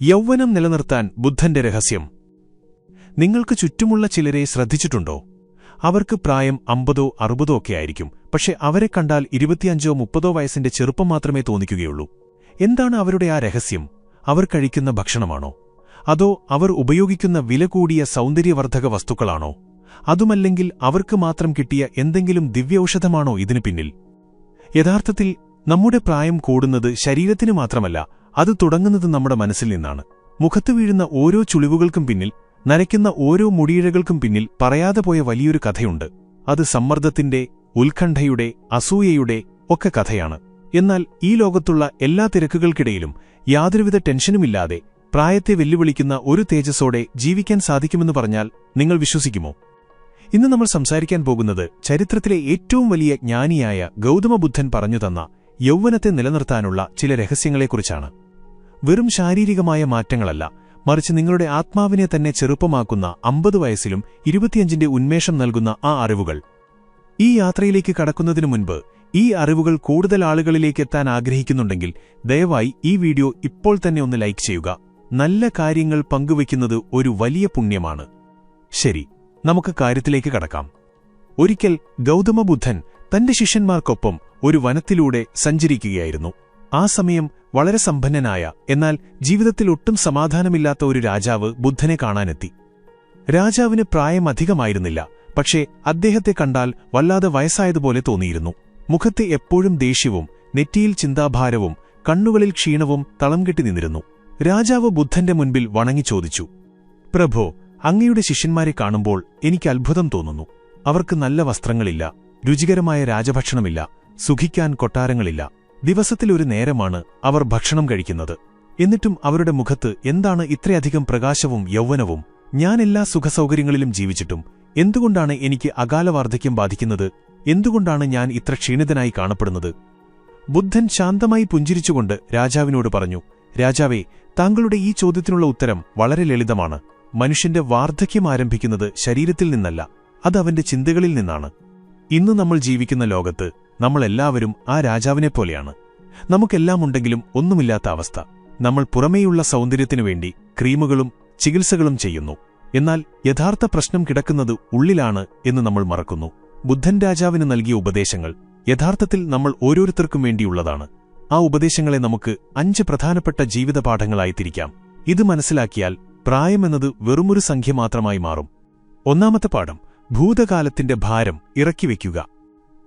യൗവനം നിലനിർത്താൻ ബുദ്ധന്റെ രഹസ്യം. നിങ്ങൾക്ക് ചുറ്റുമുള്ള ചിലരെ ശ്രദ്ധിച്ചിട്ടുണ്ടോ? അവർക്ക് പ്രായം 50 60 ഒക്കെ ആയിരിക്കും. പക്ഷെ അവരെ കണ്ടാൽ 25 30 വയസ്സിന്റെ ചെറുപ്പം മാത്രമേ തോന്നിക്കുകയുള്ളൂ. എന്താണ് അവരുടെ ആ രഹസ്യം? അവർ കഴിക്കുന്ന ഭക്ഷണമാണോ? അതോ അവർ ഉപയോഗിക്കുന്ന വില കൂടിയ സൗന്ദര്യവർദ്ധക വസ്തുക്കളാണോ? അതുമല്ലെങ്കിൽ അവർക്ക് മാത്രം കിട്ടിയ എന്തെങ്കിലും ദിവ്യൌഷധമാണോ ഇതിനു പിന്നിൽ? യഥാർത്ഥത്തിൽ നമ്മുടെ പ്രായം കൂടുന്നത് ശരീരത്തിന് മാത്രമല്ല, അത് തുടങ്ങുന്നത് നമ്മുടെ മനസ്സിൽ നിന്നാണ്. മുഖത്ത് വീഴുന്ന ഓരോ ചുളിവുകൾക്കും പിന്നിൽ, നരയ്ക്കുന്ന ഓരോ മുടിയിഴകൾക്കും പിന്നിൽ പറയാതെ പോയ വലിയൊരു കഥയുണ്ട്. അത് സമ്മർദ്ദത്തിന്റെ, ഉത്കണ്ഠയുടെ, അസൂയയുടെ ഒക്കെ കഥയാണ്. എന്നാൽ ഈ ലോകത്തുള്ള എല്ലാ തിരക്കുകൾക്കിടയിലും യാതൊരുവിധ ടെൻഷനുമില്ലാതെ പ്രായത്തെ വെല്ലുവിളിക്കുന്ന ഒരു തേജസ്സോടെ ജീവിക്കാൻ സാധിക്കുമെന്ന് പറഞ്ഞാൽ നിങ്ങൾ വിശ്വസിക്കുമോ? ഇന്ന് നമ്മൾ സംസാരിക്കാൻ പോകുന്നത് ചരിത്രത്തിലെ ഏറ്റവും വലിയ ജ്ഞാനിയായ ഗൗതമബുദ്ധൻ പറഞ്ഞുതന്ന യൗവനത്തെ നിലനിർത്താനുള്ള ചില രഹസ്യങ്ങളെക്കുറിച്ചാണ്. വെറും ശാരീരികമായ മാറ്റങ്ങളല്ല, മറിച്ച് നിങ്ങളുടെ ആത്മാവിനെ തന്നെ ചെറുപ്പമാക്കുന്ന 50 വയസ്സിലും 25ന്റെ ഉന്മേഷം നൽകുന്ന ആ അറിവുകൾ. ഈ യാത്രയിലേക്ക് കടക്കുന്നതിനു മുൻപ് ഈ അറിവുകൾ കൂടുതൽ ആളുകളിലേക്ക് എത്താൻ ആഗ്രഹിക്കുന്നുണ്ടെങ്കിൽ ദയവായി ഈ വീഡിയോ ഇപ്പോൾ തന്നെ ഒന്ന് ലൈക്ക് ചെയ്യുക. നല്ല കാര്യങ്ങൾ പങ്കുവയ്ക്കുന്നത് ഒരു വലിയ പുണ്യമാണ്. ശരി, നമുക്ക് കാര്യത്തിലേക്ക് കടക്കാം. ഒരിക്കൽ ഗൗതമബുദ്ധൻ തന്റെ ശിഷ്യന്മാർക്കൊപ്പം ഒരു വനത്തിലൂടെ സഞ്ചരിക്കുകയായിരുന്നു. ആ സമയം വളരെ സമ്പന്നനായ, എന്നാൽ ജീവിതത്തിൽ ഒട്ടും സമാധാനമില്ലാത്ത ഒരു രാജാവ് ബുദ്ധനെ കാണാനെത്തി. രാജാവിന് പ്രായം അധികമായിരുന്നില്ല, പക്ഷേ അദ്ദേഹത്തെ കണ്ടാൽ വല്ലാതെ വയസ്സായതുപോലെ തോന്നിയിരുന്നു. മുഖത്തെ എപ്പോഴും ദേഷ്യവും, നെറ്റിയിൽ ചിന്താഭാരവും, കണ്ണുകളിൽ ക്ഷീണവും തളംകെട്ടി നിന്നിരുന്നു. രാജാവ് ബുദ്ധന്റെ മുൻപിൽ വണങ്ങി ചോദിച്ചു, പ്രഭോ, അങ്ങയുടെ ശിഷ്യന്മാരെ കാണുമ്പോൾ എനിക്ക് അത്ഭുതം തോന്നുന്നു. അവർക്ക് നല്ല വസ്ത്രങ്ങളില്ല, രുചികരമായ രാജഭക്ഷണമില്ല, സുഖിക്കാൻ കൊട്ടാരങ്ങളില്ല. ദിവസത്തിലൊരു നേരമാണ് അവർ ഭക്ഷണം കഴിക്കുന്നത്. എന്നിട്ടും അവരുടെ മുഖത്ത് എന്താണ് ഇത്രയധികം പ്രകാശവും യൗവനവും? ഞാൻ എല്ലാ സുഖസൗകര്യങ്ങളിലും ജീവിച്ചിട്ടും എന്തുകൊണ്ടാണ് എനിക്ക് അകാല വാർദ്ധക്യം ബാധിക്കുന്നത്? എന്തുകൊണ്ടാണ് ഞാൻ ഇത്ര ക്ഷീണിതനായി കാണപ്പെടുന്നത്? ബുദ്ധൻ ശാന്തമായി പുഞ്ചിരിച്ചുകൊണ്ട് രാജാവിനോട് പറഞ്ഞു, രാജാവേ, താങ്കളുടെ ഈ ചോദ്യത്തിനുള്ള ഉത്തരം വളരെ ലളിതമാണ്. മനുഷ്യന്റെ വാർദ്ധക്യം ആരംഭിക്കുന്നത് ശരീരത്തിൽ നിന്നല്ല, അത് അവന്റെ ചിന്തകളിൽ നിന്നാണ്. ഇന്ന് നമ്മൾ ജീവിക്കുന്ന ലോകത്ത് നമ്മളെല്ലാവരും ആ രാജാവിനെപ്പോലെയാണ്. നമുക്കെല്ലാം ഉണ്ടെങ്കിലും ഒന്നുമില്ലാത്ത അവസ്ഥ. നമ്മൾ പുറമേയുള്ള സൗന്ദര്യത്തിനു വേണ്ടി ക്രീമുകളും ചികിത്സകളും ചെയ്യുന്നു. എന്നാൽ യഥാർത്ഥ പ്രശ്നം കിടക്കുന്നത് ഉള്ളിലാണ് എന്ന് നമ്മൾ മറക്കുന്നു. ബുദ്ധൻ രാജാവിന് നൽകിയ ഉപദേശങ്ങൾ യഥാർത്ഥത്തിൽ നമ്മൾ ഓരോരുത്തർക്കും വേണ്ടിയുള്ളതാണ്. ആ ഉപദേശങ്ങളെ നമുക്ക് 5 പ്രധാനപ്പെട്ട ജീവിതപാഠങ്ങളായി തിരിക്കാം. ഇത് മനസ്സിലാക്കിയാൽ പ്രായമെന്നത് വെറുമൊരു സംഖ്യ മാത്രമായി മാറും. ഒന്നാമത്തെ പാഠം: ഭൂതകാലത്തിന്റെ ഭാരം ഇറക്കിവെക്കുക.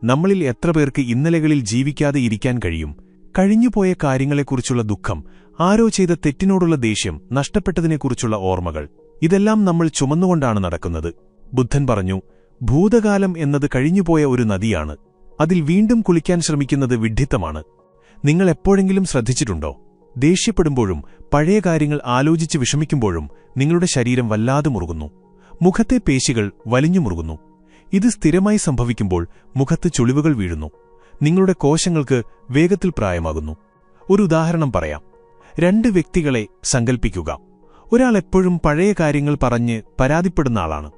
നമ്മളിൽ എത്ര പേർക്ക് ഇന്നലകളിൽ ജീവിക്കാതെ ഇരിക്കാൻ കഴിയും? കഴിഞ്ഞുപോയ കാര്യങ്ങളെക്കുറിച്ചുള്ള ദുഃഖം, ആരോ ചെയ്ത തെറ്റിനോടുള്ള ദേഷ്യം, നഷ്ടപ്പെട്ടതിനെക്കുറിച്ചുള്ള ഓർമ്മകൾ, ഇതെല്ലാം നമ്മൾ ചുമന്നുകൊണ്ടാണ് നടക്കുന്നത്. ബുദ്ധൻ പറഞ്ഞു, ഭൂതകാലം എന്നത് കഴിഞ്ഞുപോയ ഒരു നദിയാണ്. അതിൽ വീണ്ടും കുളിക്കാൻ ശ്രമിക്കുന്നത് വിഡ്ഢിത്തമാണ്. നിങ്ങൾ എപ്പോഴെങ്കിലും ശ്രദ്ധിച്ചിട്ടുണ്ടോ? ദേഷ്യപ്പെടുമ്പോഴും പഴയ കാര്യങ്ങൾ ആലോചിച്ച് വിഷമിക്കുമ്പോഴും നിങ്ങളുടെ ശരീരം വല്ലാതെ മുറുകുന്നു. മുഖത്തെ പേശികൾ വലിഞ്ഞു മുറുകുന്നു. ഇത് സ്ഥിരമായി സംഭവിക്കുമ്പോൾ മുഖത്ത് ചുളിവുകൾ വീഴുന്നു. നിങ്ങളുടെ കോശങ്ങൾക്ക് വേഗത്തിൽ പ്രായമാകുന്നു. ഒരു ഉദാഹരണം പറയാം. 2 വ്യക്തികളെ സങ്കൽപ്പിക്കുക. ഒരാൾ എപ്പോഴും പഴയ കാര്യങ്ങൾ പറഞ്ഞ് പരാതിപ്പെടുന്ന ആളാണ്.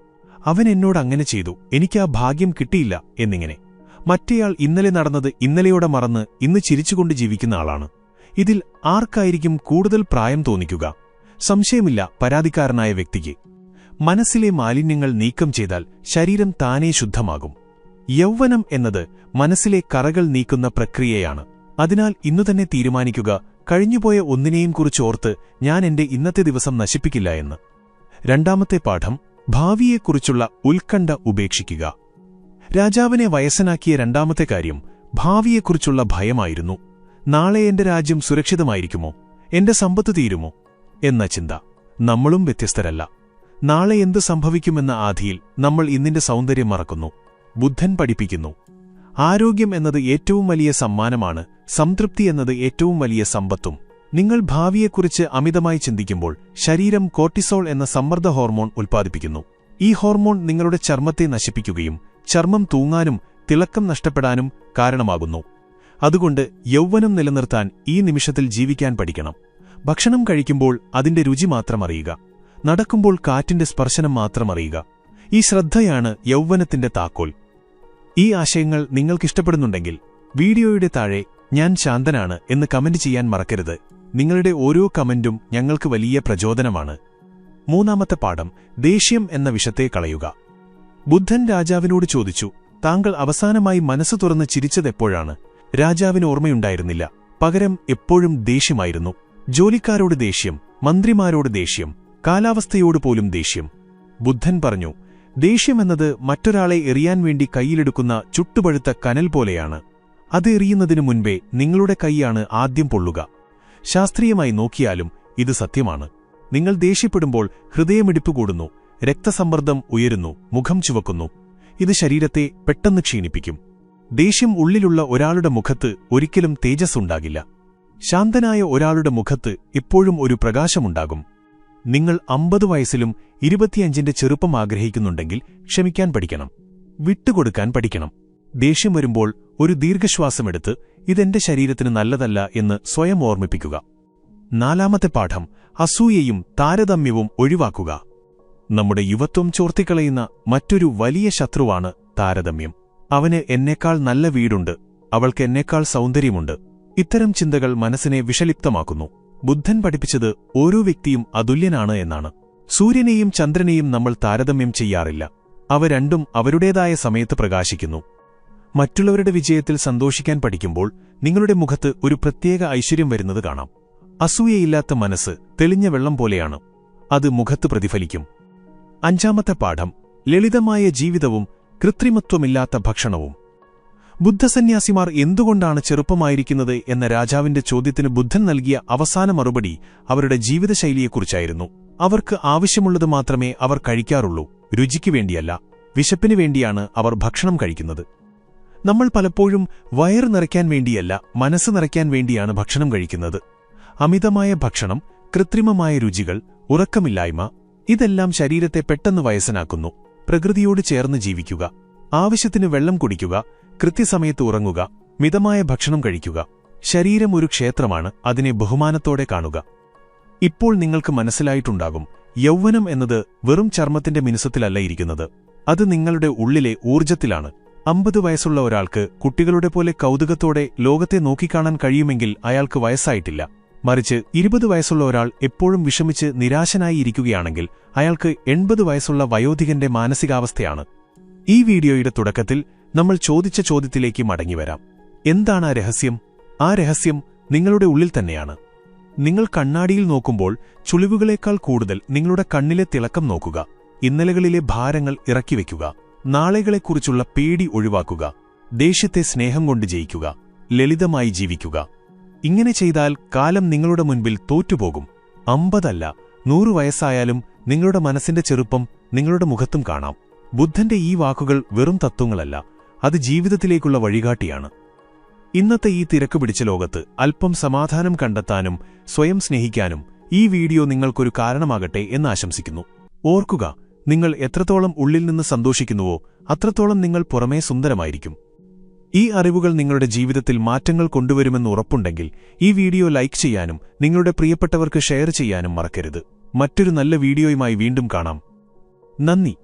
അവൻ എന്നോട് അങ്ങനെ ചെയ്തു, എനിക്ക് ആ ഭാഗ്യം കിട്ടിയില്ല എന്നിങ്ങനെ. മറ്റേയാൾ ഇന്നലെ നടന്നത് ഇന്നലെയോടെ മറന്ന് ഇന്ന് ചിരിച്ചുകൊണ്ട് ജീവിക്കുന്ന ആളാണ്. ഇതിൽ ആർക്കായിരിക്കും കൂടുതൽ പ്രായം തോന്നിക്കുക? സംശയമില്ല, പരാതിക്കാരനായ വ്യക്തിക്ക്. മനസ്സിലെ മാലിന്യങ്ങൾ നീക്കം ചെയ്താൽ ശരീരം താനേ ശുദ്ധമാകും. യൗവനം എന്നത് മനസ്സിലെ കറകൾ നീക്കുന്ന പ്രക്രിയയാണ്. അതിനാൽ ഇന്നുതന്നെ തീരുമാനിക്കുക, കഴിഞ്ഞുപോയ ഒന്നിനെയും കുറിച്ചോർത്ത് ഞാൻ എന്റെ ഇന്നത്തെ ദിവസം നശിപ്പിക്കില്ല എന്ന്. രണ്ടാമത്തെ പാഠം: ഭാവിയെക്കുറിച്ചുള്ള ഉത്കണ്ഠ ഉപേക്ഷിക്കുക. രാജാവിനെ വയസ്സനാക്കിയ രണ്ടാമത്തെ കാര്യം ഭാവിയെക്കുറിച്ചുള്ള ഭയമായിരുന്നു. നാളെ എന്റെ രാജ്യം സുരക്ഷിതമായിരിക്കുമോ? എന്റെ സമ്പത്ത് തീരുമോ എന്ന ചിന്ത. നമ്മളും വ്യത്യസ്തരല്ല. നാളെ എന്തു സംഭവിക്കുമെന്ന ആധിയിൽ നമ്മൾ ഇന്നിന്റെ സൗന്ദര്യം മറക്കുന്നു. ബുദ്ധൻ പഠിപ്പിക്കുന്നു, ആരോഗ്യം എന്നത് ഏറ്റവും വലിയ സമ്മാനമാണ്, സംതൃപ്തി എന്നത് ഏറ്റവും വലിയ സമ്പത്തും. നിങ്ങൾ ഭാവിയെക്കുറിച്ച് അമിതമായി ചിന്തിക്കുമ്പോൾ ശരീരം കോർട്ടിസോൾ എന്ന സമ്മർദ്ദ ഹോർമോൺ ഉൽപ്പാദിപ്പിക്കുന്നു. ഈ ഹോർമോൺ നിങ്ങളുടെ ചർമ്മത്തെ നശിപ്പിക്കുകയും ചർമ്മം തൂങ്ങാനും തിളക്കം നഷ്ടപ്പെടാനും കാരണമാകുന്നു. അതുകൊണ്ട് യൗവനം നിലനിർത്താൻ ഈ നിമിഷത്തിൽ ജീവിക്കാൻ പഠിക്കണം. ഭക്ഷണം കഴിക്കുമ്പോൾ അതിന്റെ രുചി മാത്രം അറിയുക. നടക്കുമ്പോൾ കാറ്റിന്റെ സ്പർശനം മാത്രം അറിയുക. ഈ ശ്രദ്ധയാണ് യൗവനത്തിന്റെ താക്കോൽ. ഈ ആശയങ്ങൾ നിങ്ങൾക്കിഷ്ടപ്പെടുന്നുണ്ടെങ്കിൽ വീഡിയോയുടെ താഴെ "ഞാൻ ശാന്തനാണ്" എന്ന് കമന്റ് ചെയ്യാൻ മറക്കരുത്. നിങ്ങളുടെ ഓരോ കമന്റും ഞങ്ങൾക്ക് വലിയ പ്രചോദനമാണ്. മൂന്നാമത്തെ പാഠം, ദേഷ്യം എന്ന വിഷത്തെ കളയുക. ബുദ്ധൻ രാജാവിനോട് ചോദിച്ചു, താങ്കൾ അവസാനമായി മനസ്സ് തുറന്ന് ചിരിച്ചതെപ്പോഴാണ്? രാജാവിന് ഓർമ്മയുണ്ടായിരുന്നില്ല. പകരം എപ്പോഴും ദേഷ്യമായിരുന്നു. ജോലിക്കാരോട് ദേഷ്യം, മന്ത്രിമാരോട് ദേഷ്യം, കാലാവസ്ഥയോട് പോലും ദേഷ്യം. ബുദ്ധൻ പറഞ്ഞു, ദേഷ്യമെന്നത് മറ്റൊരാളെ എറിയാൻ വേണ്ടി കൈയിലെടുക്കുന്ന ചുട്ടുപഴുത്ത കനൽ പോലെയാണ്. അത് എറിയുന്നതിനു മുൻപേ നിങ്ങളുടെ കൈയാണ് ആദ്യം പൊള്ളുക. ശാസ്ത്രീയമായി നോക്കിയാലും ഇത് സത്യമാണ്. നിങ്ങൾ ദേഷ്യപ്പെടുമ്പോൾ ഹൃദയമിടിപ്പ് കൂടുന്നു, രക്തസമ്മർദ്ദം ഉയരുന്നു, മുഖം ചുവക്കുന്നു. ഇത് ശരീരത്തെ പെട്ടെന്ന് ക്ഷീണിപ്പിക്കും. ദേഷ്യം ഉള്ളിലുള്ള ഒരാളുടെ മുഖത്ത് ഒരിക്കലും തേജസ്സുണ്ടാകില്ല. ശാന്തനായ ഒരാളുടെ മുഖത്ത് എപ്പോഴും ഒരു പ്രകാശമുണ്ടാകും. നിങ്ങൾ 50 വയസ്സിലും 25ന്റെ ചെറുപ്പം ആഗ്രഹിക്കുന്നുണ്ടെങ്കിൽ ക്ഷമിക്കാൻ പഠിക്കണം, വിട്ടുകൊടുക്കാൻ പഠിക്കണം. ദേഷ്യം വരുമ്പോൾ ഒരു ദീർഘശ്വാസമെടുത്ത് ഇതെന്റെ ശരീരത്തിന് നല്ലതല്ല എന്ന് സ്വയം ഓർമ്മിപ്പിക്കുക. നാലാമത്തെ പാഠം, അസൂയയും താരതമ്യവും ഒഴിവാക്കുക. നമ്മുടെ യുവത്വം ചോർത്തിക്കളയുന്ന മറ്റൊരു വലിയ ശത്രുവാണ് താരതമ്യം. അവന് എന്നേക്കാൾ നല്ല വീടുണ്ട്, അവൾക്ക് എന്നേക്കാൾ സൗന്ദര്യമുണ്ട്. ഇത്തരം ചിന്തകൾ മനസ്സിനെ വിഷലിപ്തമാക്കുന്നു. ബുദ്ധൻ പഠിപ്പിച്ചത് ഓരോ വ്യക്തിയും അതുല്യനാണ് എന്നാണ്. സൂര്യനെയും ചന്ദ്രനെയും നമ്മൾ താരതമ്യം ചെയ്യാറില്ല. അവ രണ്ടും അവരുടേതായ സമയത്ത് പ്രകാശിക്കുന്നു. മറ്റുള്ളവരുടെ വിജയത്തിൽ സന്തോഷിക്കാൻ പഠിക്കുമ്പോൾ നിങ്ങളുടെ മുഖത്ത് ഒരു പ്രത്യേക ഐശ്വര്യം വരുന്നത് കാണാം. അസൂയയില്ലാത്ത മനസ്സ് തെളിഞ്ഞ വെള്ളം പോലെയാണ്. അത് മുഖത്ത് പ്രതിഫലിക്കും. അഞ്ചാമത്തെ പാഠം, ലളിതമായ ജീവിതവും കൃത്രിമത്വമില്ലാത്ത ഭക്ഷണവും. ബുദ്ധസന്യാസിമാർ എന്തുകൊണ്ടാണ് ചെറുപ്പമായിരിക്കുന്നത് എന്ന രാജാവിന്റെ ചോദ്യത്തിന് ബുദ്ധൻ നൽകിയ അവസാന മറുപടി അവരുടെ ജീവിതശൈലിയെക്കുറിച്ചായിരുന്നു. അവർക്ക് ആവശ്യമുള്ളത് മാത്രമേ അവർ കഴിക്കാറുള്ളൂ. രുചിക്ക് വേണ്ടിയല്ല, വിശപ്പിനു വേണ്ടിയാണ് അവർ ഭക്ഷണം കഴിക്കുന്നത്. നമ്മൾ പലപ്പോഴും വയറ് നിറയ്ക്കാൻ വേണ്ടിയല്ല, മനസ്സ് നിറയ്ക്കാൻ വേണ്ടിയാണ് ഭക്ഷണം കഴിക്കുന്നത്. അമിതമായ ഭക്ഷണം, കൃത്രിമമായ രുചികൾ, ഉറക്കമില്ലായ്മ, ഇതെല്ലാം ശരീരത്തെ പെട്ടെന്ന് വയസ്സനാക്കുന്നു. പ്രകൃതിയോട് ചേർന്ന് ജീവിക്കുക, ആവശ്യത്തിന് വെള്ളം കുടിക്കുക, കൃത്യസമയത്ത് ഉറങ്ങുക, മിതമായ ഭക്ഷണം കഴിക്കുക. ശരീരം ഒരു ക്ഷേത്രമാണ്, അതിനെ ബഹുമാനത്തോടെ കാണുക. ഇപ്പോൾ നിങ്ങൾക്ക് മനസ്സിലായിട്ടുണ്ടാകും, യൗവനം എന്നത് വെറും ചർമ്മത്തിന്റെ മിനുസത്തിലല്ല ഇരിക്കുന്നത്. അത് നിങ്ങളുടെ ഉള്ളിലെ ഊർജ്ജത്തിലാണ്. 50 വയസ്സുള്ള ഒരാൾക്ക് കുട്ടികളുടെ പോലെ കൗതുകത്തോടെ ലോകത്തെ നോക്കിക്കാണാൻ കഴിയുമെങ്കിൽ അയാൾക്ക് വയസ്സായിട്ടില്ല. മറിച്ച് 20 വയസ്സുള്ള ഒരാൾ എപ്പോഴും വിഷമിച്ച് നിരാശനായി ഇരിക്കുകയാണെങ്കിൽ അയാൾക്ക് 80 വയസ്സുള്ള വയോധികന്റെ മാനസികാവസ്ഥയാണ്. ഈ വീഡിയോയുടെ തുടക്കത്തിൽ നമ്മൾ ചോദിച്ച ചോദ്യത്തിലേക്ക് മടങ്ങിവരാം. എന്താണ് ആ രഹസ്യം? ആ രഹസ്യം നിങ്ങളുടെ ഉള്ളിൽ തന്നെയാണ്. നിങ്ങൾ കണ്ണാടിയിൽ നോക്കുമ്പോൾ ചുളിവുകളേക്കാൾ കൂടുതൽ നിങ്ങളുടെ കണ്ണിലെ തിളക്കം നോക്കുക. ഇന്നലകളിലെ ഭാരങ്ങൾ ഇറക്കിവെക്കുക. നാളെകളെക്കുറിച്ചുള്ള പേടി ഒഴിവാക്കുക. ദേഷ്യത്തെ സ്നേഹം കൊണ്ട് ജയിക്കുക. ലളിതമായി ജീവിക്കുക. ഇങ്ങനെ ചെയ്താൽ കാലം നിങ്ങളുടെ മുൻപിൽ തോറ്റുപോകും. 50 അല്ല 100 വയസ്സായാലും നിങ്ങളുടെ മനസ്സിന്റെ ചെറുപ്പം നിങ്ങളുടെ മുഖത്തും കാണാം. ബുദ്ധന്റെ ഈ വാക്കുകൾ വെറും തത്വങ്ങളല്ല, അത് ജീവിതത്തിലേക്കുള്ള വഴികാട്ടിയാണ്. ഇന്നത്തെ ഈ തിരക്ക് പിടിച്ച ലോകത്ത് അല്പം സമാധാനം കണ്ടെത്താനും സ്വയം സ്നേഹിക്കാനും ഈ വീഡിയോ നിങ്ങൾക്കൊരു കാരണമാകട്ടെ എന്ന് ആശംസിക്കുന്നു. ഓർക്കുക, നിങ്ങൾ എത്രത്തോളം ഉള്ളിൽ നിന്ന് സന്തോഷിക്കുന്നുവോ അത്രത്തോളം നിങ്ങൾ പുറമേ സുന്ദരമായിരിക്കും. ഈ അറിവുകൾ നിങ്ങളുടെ ജീവിതത്തിൽ മാറ്റങ്ങൾ കൊണ്ടുവരുമെന്ന് ഉറപ്പുണ്ടെങ്കിൽ ഈ വീഡിയോ ലൈക്ക് ചെയ്യാനും നിങ്ങളുടെ പ്രിയപ്പെട്ടവർക്ക് ഷെയർ ചെയ്യാനും മറക്കരുത്. മറ്റൊരു നല്ല വീഡിയോയുമായി വീണ്ടും കാണാം. നന്ദി.